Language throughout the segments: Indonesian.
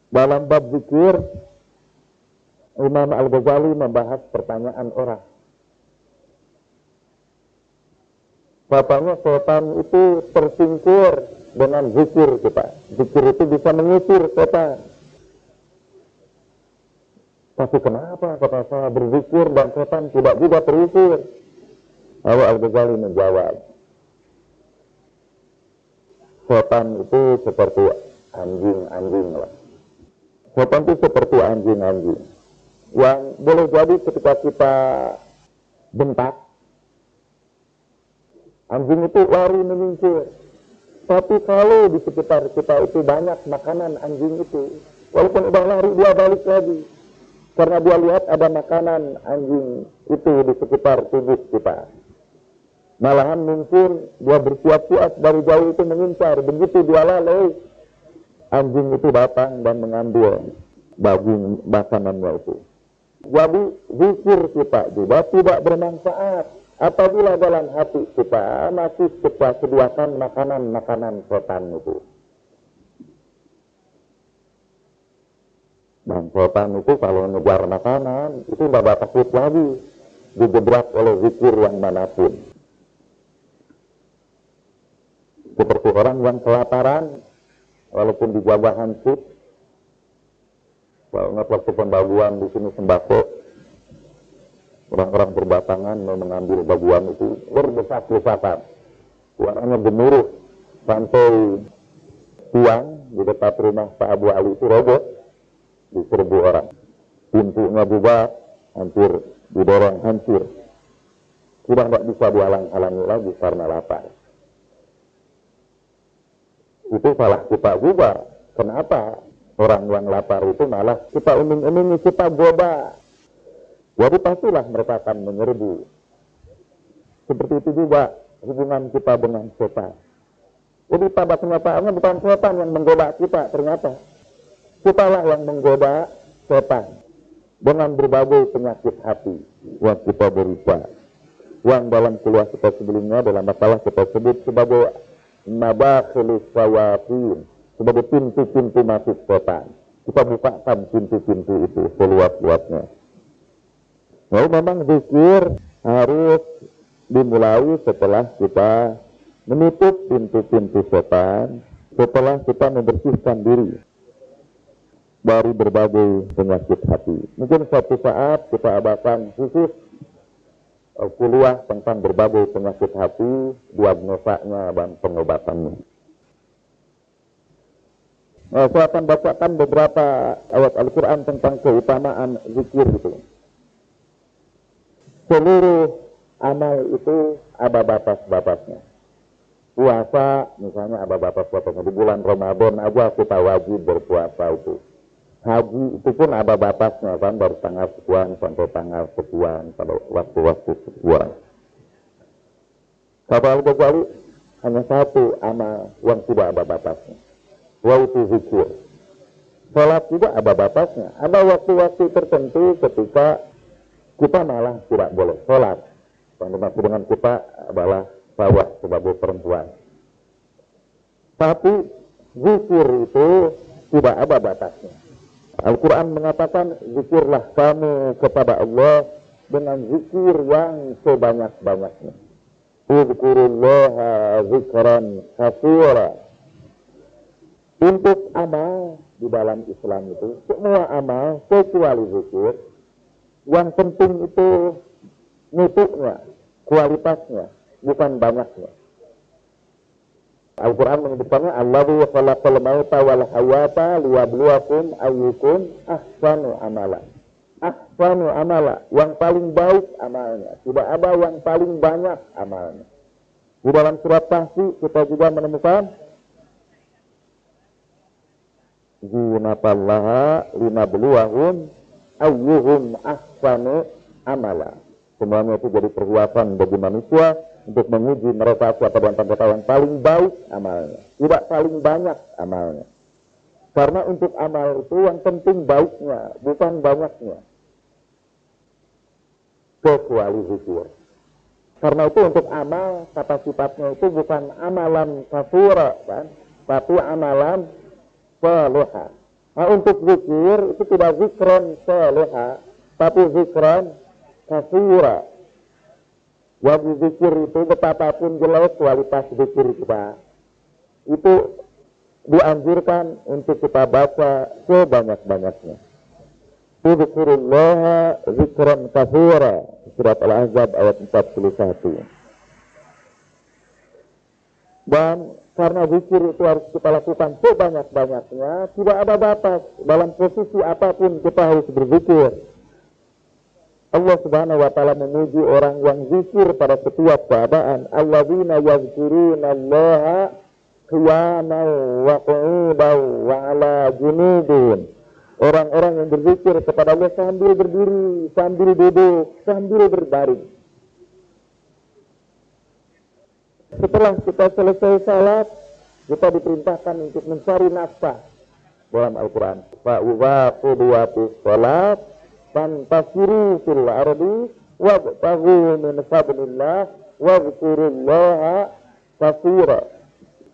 Dalam bab zikir, Imam Al-Ghazali membahas pertanyaan orang. Katanya setan itu tersingkir dengan zikir kita. Zikir itu bisa mengusir setan. Tapi kenapa kata saya berzikir dan setan tidak juga terusir? Lalu Al-Ghazali menjawab, setan itu seperti anjing-anjing lah. Setan itu seperti anjing-anjing yang boleh jadi ketika kita bentak, anjing itu lari menyingkir. Tapi kalau di sekitar kita itu banyak makanan anjing itu, walaupun udah lari dia balik lagi. Karena dia lihat ada makanan anjing itu di sekitar tubuh kita. Malahan mungkin dia bersiap-siap dari jauh itu mengincar. Begitu dia lalai, anjing itu datang dan mengambil daging makanannya itu. Jadi zikir kita juga tidak bermanfaat apabila dalam hati kita masih kita sediakan makanan-makanan setan itu. Dan setan itu kalau ngejar makanan itu tidak takut lagi digebrak oleh zikir yang manapun. Seperti orang yang kelaparan walaupun dijaga hansip, kalau nggak waktu pembagian di sini sembako, orang-orang berdatangan mau mengambil bagian itu berdesak-desakan, suaranya gemuruh sampai tiang di dekat rumah Pak Abu Ali itu roboh di 1000 orang. Pintunya juga hampir didorong hancur. Sudah tidak bisa dihalang-halangi lagi karena lapar. Itu salah kita juga. Kenapa orang yang lapar itu malah kita iming-imingi, kita goda. Jadi pastilah mereka akan menyerbu. Seperti itu juga hubungan kita dengan setan. Jadi pada kenyataannya bukan setan yang menggoda kita ternyata. Kitalah yang menggoda setan dengan berbagai penyakit hati yang kita derita. Yang dalam kuliah kita sebelumnya dalam masalah kita sebut sebagai mabakhilus sawatin, sebagai pintu-pintu masuk setan. Kita bukakan pintu-pintu itu seluas-luasnya. Lalu memang zikir harus dimulai setelah kita menutup pintu-pintu setan, setelah kita membersihkan diri dari berbagai penyakit hati. Mungkin suatu saat kita adakan khusus kuliah tentang berbagai penyakit hati, diagnosanya dan pengobatannya. Saya akan bacakan beberapa ayat Al-Quran tentang keutamaan zikir itu. Seluruh amal itu ada batas-batasnya. Puasa misalnya ada batas-batasnya. Di bulan Ramadan aja kita wajib berpuasa itu. Haji itu pun ada batasnya kan, dari tanggal sekian sampai tanggal sekian pada waktu-waktu sekian. Kata Al-Ghazali hanya satu amal yang tidak ada batasnya, yaitu zikir. Salat juga ada batasnya. Ada waktu-waktu tertentu ketika kita malah tidak boleh salat. Yang dimaksud dengan kita adalah sawah sebagai perempuan. Tapi zikir itu tidak ada batasnya. Al-Quran mengatakan, zikirlah kamu kepada Allah dengan zikir yang sebanyak-banyaknya. Uzkurullaha zikran katsira. Untuk amal di dalam Islam itu, semua amal kecuali zikir, yang penting itu mutunya, kualitasnya, bukan banyaknya. Al-Quran menyebutkannya Allahu khalaqal mauta wal hayata liyabluwakum ayyukum ahsanu amala. Ahsanu amala, yang paling baik amalnya. Tidak ada yang paling banyak amalnya. Di dalam surat Kahfi kita juga menemukan zinatallaha linabluwahum ayyuhum ahsanu amala. Semuanya itu jadi perhiasan bagi manusia untuk menguji mereka siapa dan mereka yang paling baik amalnya, tidak paling banyak amalnya. Karena untuk amal itu yang penting baiknya, bukan banyaknya. Kecuali zikir. Karena itu untuk amal, kata sifatnya itu bukan amalan kafura, kan? Tapi amalan salihah. Nah, untuk zikir itu tidak zikron saleha, tapi zikron kasira. Wajib zikir itu betapapun jelek kualitas zikir kita, itu dianjurkan untuk kita baca sebanyak-banyaknya. Dzikrullaha zikran katsira, surat Al-Ahzab ayat 41. Dan karena zikir itu harus kita lakukan sebanyak-banyaknya, tidak ada batas dalam posisi apapun kita harus berzikir. Allah Subhanahu wa taala memuji orang yang zikir pada setiap keadaan. Alladzina yazkurunallaha qiyaman wa qu'udan wa 'ala junubihim. Orang-orang yang berzikir kepada Allah sambil berdiri, sambil duduk, sambil berbaring. Setelah kita selesai salat, kita diperintahkan untuk mencari nafkah dalam Al-Quran. Fa'uwa quduwatis salat, fantasiru fil ardi, wabtaghu min fadlillah, wazkurullaha katsira.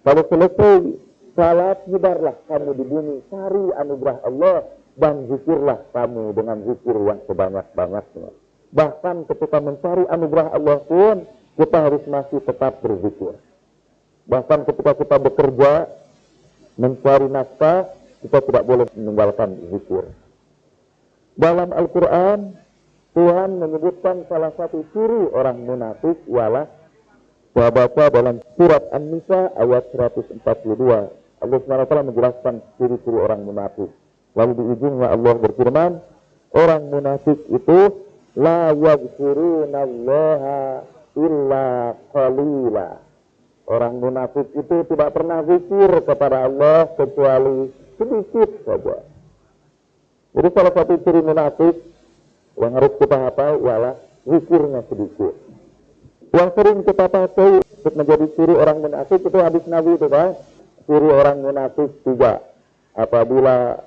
Kalau selesai salat, nyebarlah kamu di bumi, cari anugerah Allah, dan zikirlah kamu dengan zikir yang sebanyak-banyaknya. Bahkan ketika mencari anugerah Allah pun, kita harus masih tetap berzikir. Bahkan ketika kita bekerja, mencari nafkah, kita tidak boleh meninggalkan zikir. Dalam Al-Quran, Tuhan menyebutkan salah satu ciri orang munafik ialah, saya baca dalam surat An-Nisa ayat 142. Allah SWT menjelaskan ciri-ciri orang munafik. Lalu di ujungnya Allah berfirman, orang munafik itu la yadhkurunallaha illa qalila. Orang munafik itu tidak pernah zikir kepada Allah kecuali sedikit saja. Jadi salah satu ciri munafik yang harus kita hafal ialah zikirnya sedikit. Yang sering kita pakai untuk menjadi ciri orang munafik itu hadis Nabi itu kan. Ciri orang munafik 3. Apabila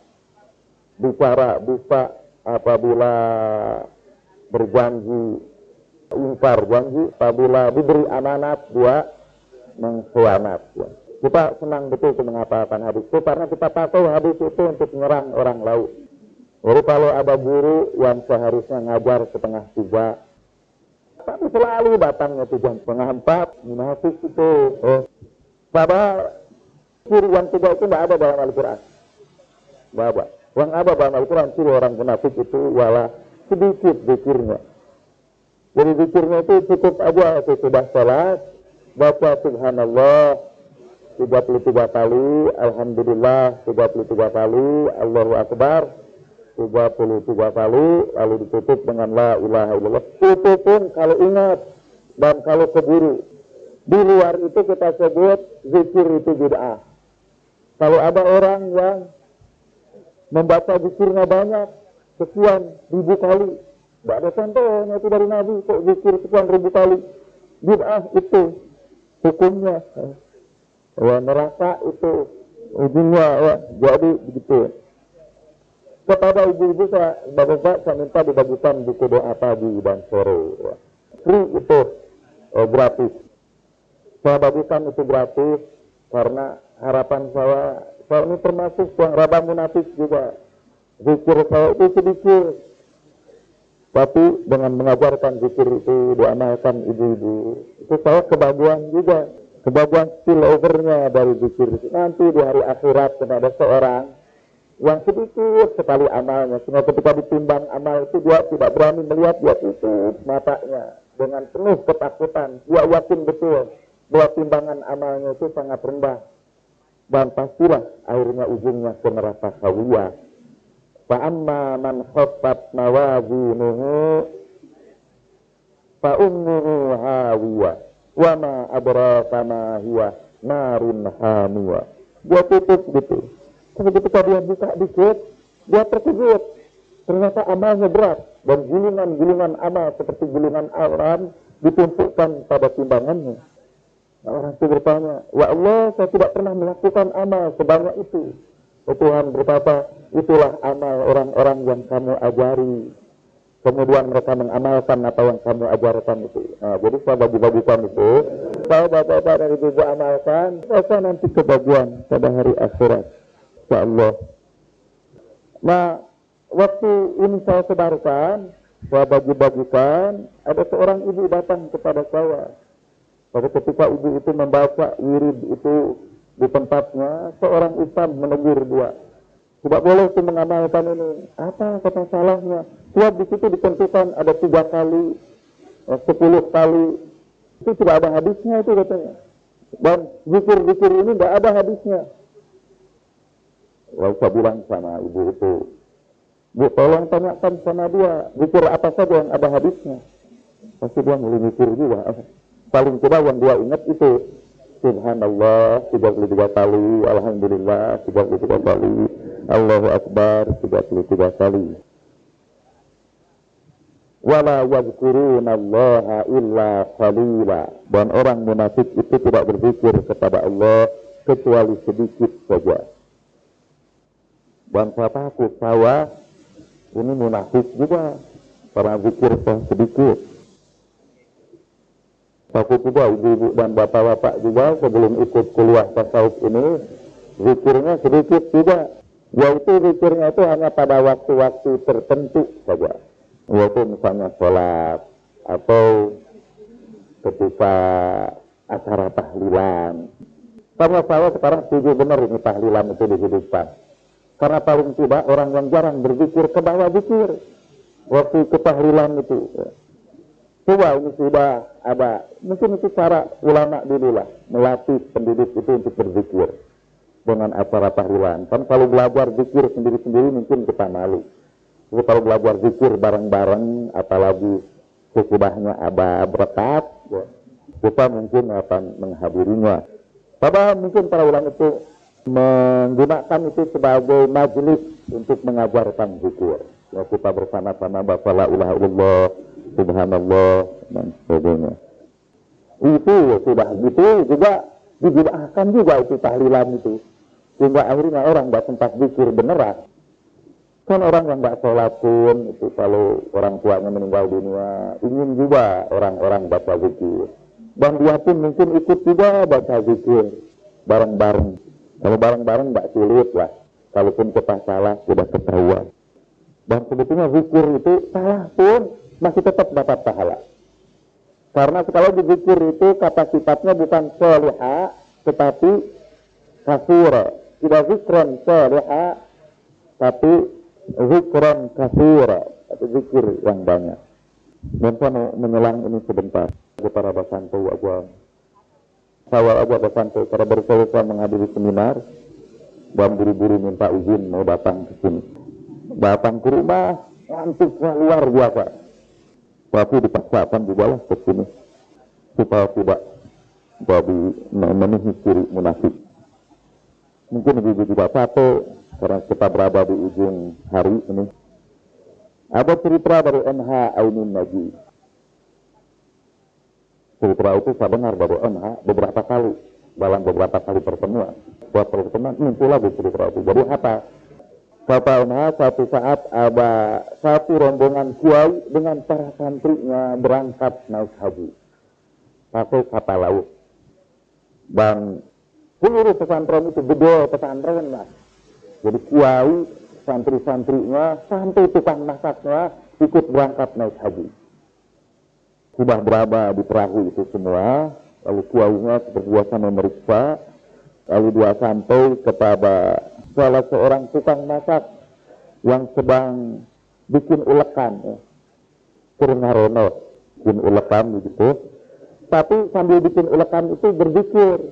bicara dusta, apabila berjanji ingkar janji, apabila diberi amanat 2 mengkhianat. Ya. Kita senang betul menghafalkan hadis itu karena kita pakai hadis itu untuk menyerang orang lain. Jadi kalau ada guru yang seharusnya ngajar setengah 3, tapi selalu datangnya itu jam setengah 4, munafik itu. Padahal ciri yang 3 itu tidak ada dalam Al-Quran. Bapak, yang ada dalam Al-Quran ciri orang munafik itu ialah sedikit zikirnya. Jadi zikirnya itu cukup aja, itu sudah salat, baca subhanallah 33 kali, alhamdulillah 33 kali, Allahu Akbar 33 kali, lalu ditutup dengan la ilaha illallah. Itu pun kalau ingat dan kalau keburu. Di luar itu kita sebut zikir itu bid'ah. Kalau ada orang yang membaca zikirnya banyak, sekian ribu kali, tidak ada contohnya itu dari Nabi, kok zikir sekian ribu kali. Bid'ah itu hukumnya. Neraka itu ujungnya, jadi begitu. Kepada ibu-ibu Bapak saya minta dibagikan buku doa pagi dan sore. Free itu gratis. Saya bagikan itu gratis karena harapan saya ini termasuk yang raba munafik juga. Zikir saya itu sedikit, tapi dengan mengajarkan zikir itu diamalkan ibu-ibu, itu saya kebagian juga. Kebagian spillovernya dari zikir itu. Nanti di hari akhirat ada seorang yang sedikit sekali amalnya, sehingga ketika ditimbang amal itu dia tidak berani melihat, dia tutup matanya dengan penuh ketakutan. Dia yakin betul bahwa timbangan amalnya itu sangat rendah dan pastilah akhirnya ujungnya ke neraka khawiyah. Fa amma man khaffat mawazinuhu fa ummuhu hawiyah wa ma adraka ma hiya narun hamiyah. Dia tutup gitu. Tapi ketika dia buka dikit, dia terkejut. Ternyata amalnya berat. Dan gulungan-gulungan amal seperti gulungan alam ditumpukkan pada timbangannya. Nah, orang itu bertanya, "Ya Allah, saya tidak pernah melakukan amal sebanyak itu." Tuhan berkata, "Itulah amal orang-orang yang kamu ajari." Kemudian mereka mengamalkan apa yang kamu ajarkan itu. Nah, jadi saya bagi-bagikan itu. Saya bapak-bapak dari ibu amalkan, saya nanti kebagian pada hari akhirat. InsyaAllah. Nah, waktu ini saya sebarkan, saya bagi-bagikan, ada seorang ibu datang kepada saya. Pada ketika ibu itu membaca wirid itu di tempatnya, seorang ustaz menegur dia. Tidak boleh itu mengamalkan ini. Apa kata salahnya? Sebab di situ ditentukan ada 3 kali, 10 kali. Itu tidak ada hadisnya itu katanya. Dan zikir-zikir ini tidak ada hadisnya. Lalu saya bilang sama ibu itu, Bu, tolong tanyakan sama dia, zikir apa saja yang ada hadisnya. Pasti dia mulai mikir juga. Paling tidak yang dia ingat itu Subhanallah 33 kali, Alhamdulillah 33 kali, Allahu Akbar 33 kali. Wala yadhkurunallaha illa qalila. Dan orang munafik itu tidak berzikir kepada Allah kecuali sedikit saja. Dan saya takut saya ini munafik juga karena zikir sedikit. Takut juga ibu-ibu dan bapak-bapak juga sebelum ikut kuliah tasawuf ini zikirnya sedikit juga. Yaitu zikirnya itu hanya pada waktu-waktu tertentu saja. Yaitu misalnya sholat atau ketika acara tahlilan. Karena saya sekarang setuju benar ini tahlilan itu dihidupkan. Karena paling tidak orang yang jarang berzikir ke bawah zikir waktu ketahlilan itu. Coba ini sudah ada, mungkin itu cara ulama dulu lah, melatih penduduk itu untuk berzikir dengan acara tahlilan. Kan kalau belajar zikir sendiri-sendiri mungkin kita malu. Jadi kalau belajar zikir bareng-bareng, apalagi sesudahnya ada berkat, ya, kita mungkin akan menghadirinya. Padahal mungkin para ulama itu menggunakan itu sebagai majelis untuk mengajarkan zikir. Ya, kita bersama-sama baca la ilaha illallah, subhanallah dan sebagainya. Itu ya, sudah gitu juga dibid'ahkan juga itu tahlilan itu. Sehingga akhirnya orang tidak sempat zikir beneran. Kan orang yang tidak sholat pun itu kalau orang tuanya meninggal dunia ingin juga orang-orang baca zikir. Dan dia pun mungkin ikut juga baca zikir bareng-bareng. Kalau bareng-bareng tidak sulit lah. Kalaupun kita salah sudah ketahuan. Dan sebetulnya zikir itu salah pun masih tetap dapat pahala. Karena kalau di zikir itu kata sifatnya bukan salihah tetapi kasura. Tidak zikran salihah tapi zikran kasura. Atau zikir yang banyak. Dan saya menyelang ini sebentar kepada Basanto Aguang. Sawal Abu Basanto para berselesai menghadiri seminar dan buru-buru minta izin mau datang ke sini. Datang ke rumah ngantuknya luar biasa. Tapi dipaksakan juga lah ke sini supaya tidak jadi memenuhi ciri munafik. Mungkin ibu juga satu karena kita berada di ujung hari ini. Ada cerita dari MH Aimin Najib. Cerita itu saya dengar dari MH beberapa kali dalam beberapa kali pertemuan. Buat pertemuan muncul lagi cerita itu. Jadi apa? Kata MH suatu saat ada satu rombongan kiai dengan para santrinya berangkat naik haji pakai kapal laut. Dan seluruh pesantren itu gede pesantren lah. Jadi kiai, santri-santrinya sampai tukang masaknya ikut berangkat naik haji. Sudah berada di perahu itu semua, lalu kiainya berbiasa memeriksa, lalu dia sampai kepada salah seorang tukang masak yang sedang bikin ulekan, Purngarono, bikin ulekan begitu. Tapi sambil bikin ulekan itu berzikir.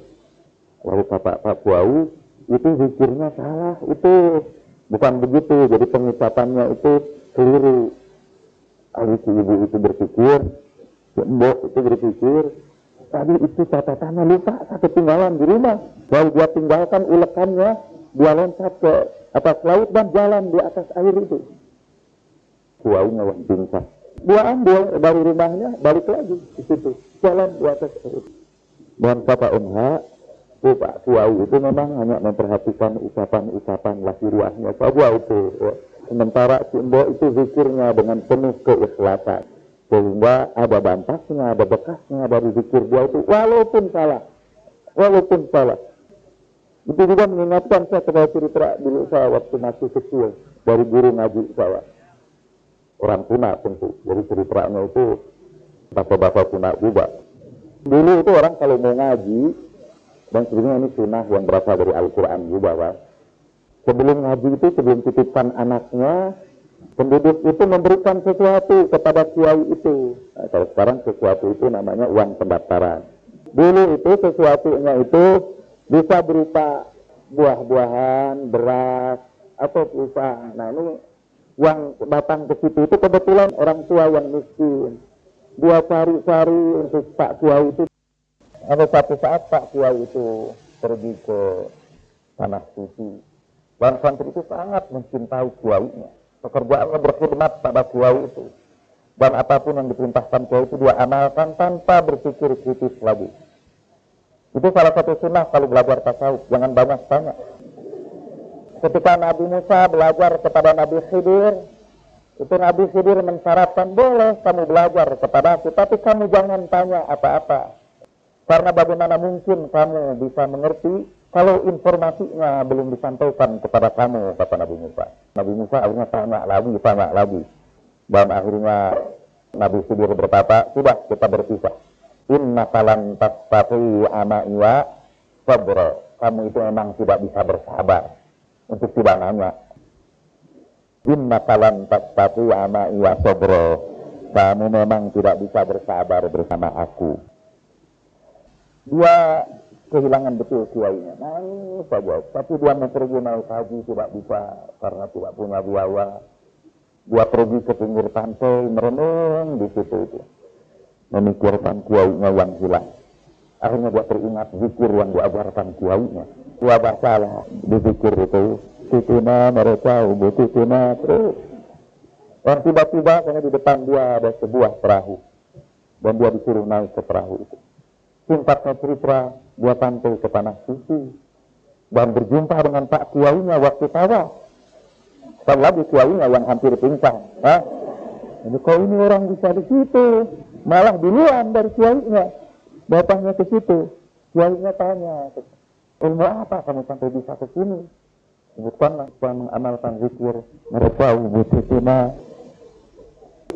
Lalu kata Pak Kiai, itu zikirnya salah, itu bukan begitu, jadi pengucapannya itu keliru. Lalu si ibu itu berpikir, mbok itu berpikir, tadi itu catatannya lupa, saya ketinggalan di rumah. Lalu dia tinggalkan ulekannya, dia loncat ke atas laut dan jalan di atas air itu. Kuaunya wah pingsan. Dia ambil dari rumahnya, balik lagi di situ, jalan di atas air. Dan kata Pak Kuau itu memang hanya memperhatikan ucapan-ucapan lahiriahnya. Pak Kuau itu, ya. Sementara si mbok itu zikirnya dengan penuh keikhlasan. Sehingga ada dampaknya, ada bekasnya dari zikir dia itu, walaupun salah. Itu juga mengingatkan saya kepada cerita dulu saya waktu masih kecil dari guru ngaji saya. Orang tuna tentu. Jadi ceritanya itu bapak-bapak tuna juga. Dulu itu orang kalau mau ngaji, dan sebenarnya ini sunnah yang berasal dari Al-Quran juga, Pak. Sebelum ngaji itu, sebelum titipkan anaknya, penduduk itu memberikan sesuatu kepada kiai itu. Nah, kalau sekarang sesuatu itu namanya uang pendaftaran. Dulu itu sesuatunya itu bisa berupa buah-buahan, beras, atau pulsa. Nah ini uang datang ke situ itu kebetulan orang tua yang miskin. Dia cari-cari untuk Pak Kiai itu. Ada satu saat Pak Kiai itu pergi ke tanah suci. Dan santri itu sangat mencintai kiainya. Pekerjaannya berkhidmat pada kiai itu. Dan apapun yang diperintahkan kiai itu dia amalkan tanpa berpikir kritis lagi. Itu salah satu sunnah kalau belajar tasawuf, jangan banyak tanya. Ketika Nabi Musa belajar kepada Nabi Khidir, itu Nabi Khidir mensyaratkan, boleh kamu belajar kepada aku, tapi kamu jangan tanya apa-apa. Karena bagaimana mungkin kamu bisa mengerti kalau informasinya belum disampaikan kepada kamu, kata Nabi Musa. Nabi Musa akhirnya tanya lagi. Dan akhirnya Nabi Khidir berkata, sudah kita berpisah. Inna falan tastati ama'iwa sabra. Kamu itu memang tidak bisa bersabar. Untuk tidak nanya. Inna falan tastati ama'iwa sabra. Kamu memang tidak bisa bersabar bersama aku. Dia kehilangan betul kiainya. Nangis saja. Tapi dia pergi naik haji tidak bisa karena tidak punya biaya. Dia pergi ke pinggir pantai merenung di situ itu. Memikirkan kiainya yang hilang. Akhirnya dia teringat zikir yang diajarkan kiainya. Dia bacalah di zikir itu. Tutuna mereka, tutuna terus. Dan tiba-tiba di depan dia ada sebuah perahu. Dan dia disuruh naik ke perahu itu. Singkatnya cerita, dia sampai ke tanah suci. Dan berjumpa dengan Pak kiainya waktu tawaf. Sekali lagi kiainya yang hampir pingsan. Ini kok ini orang bisa di situ. Malah duluan dari kiainya. Datangnya ke situ. Kiainya tanya, ilmu apa kamu sampai bisa ke sini? Sebutkanlah supaya mengamalkan zikir. Mereka butuhina.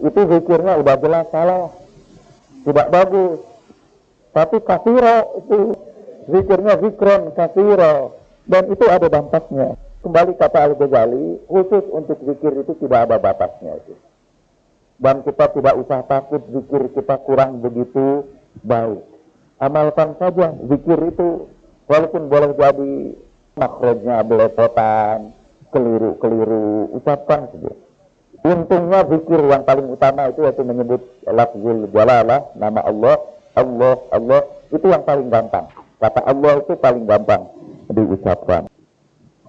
Itu zikirnya udah jelas salah. Tidak bagus. Tapi kasiro itu. Zikirnya zikron kasiro. Dan itu ada dampaknya. Kembali kata Al-Ghazali, khusus untuk zikir itu tidak ada batasnya itu. Dan kita tidak usah takut zikir kita kurang begitu baik. Amalkan saja zikir itu, walaupun boleh jadi makrojnya belepotan, keliru-keliru, ucapkan saja. Untungnya zikir yang paling utama itu yaitu menyebut lafzul jalalah, nama Allah, Allah, itu yang paling gampang. Kata Allah itu paling gampang diucapkan.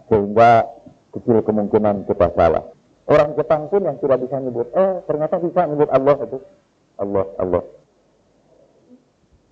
Sehingga kecil kemungkinan kita salah. Orang Jepang pun yang tidak bisa nyebut, ternyata bisa nyebut Allah itu. Allah.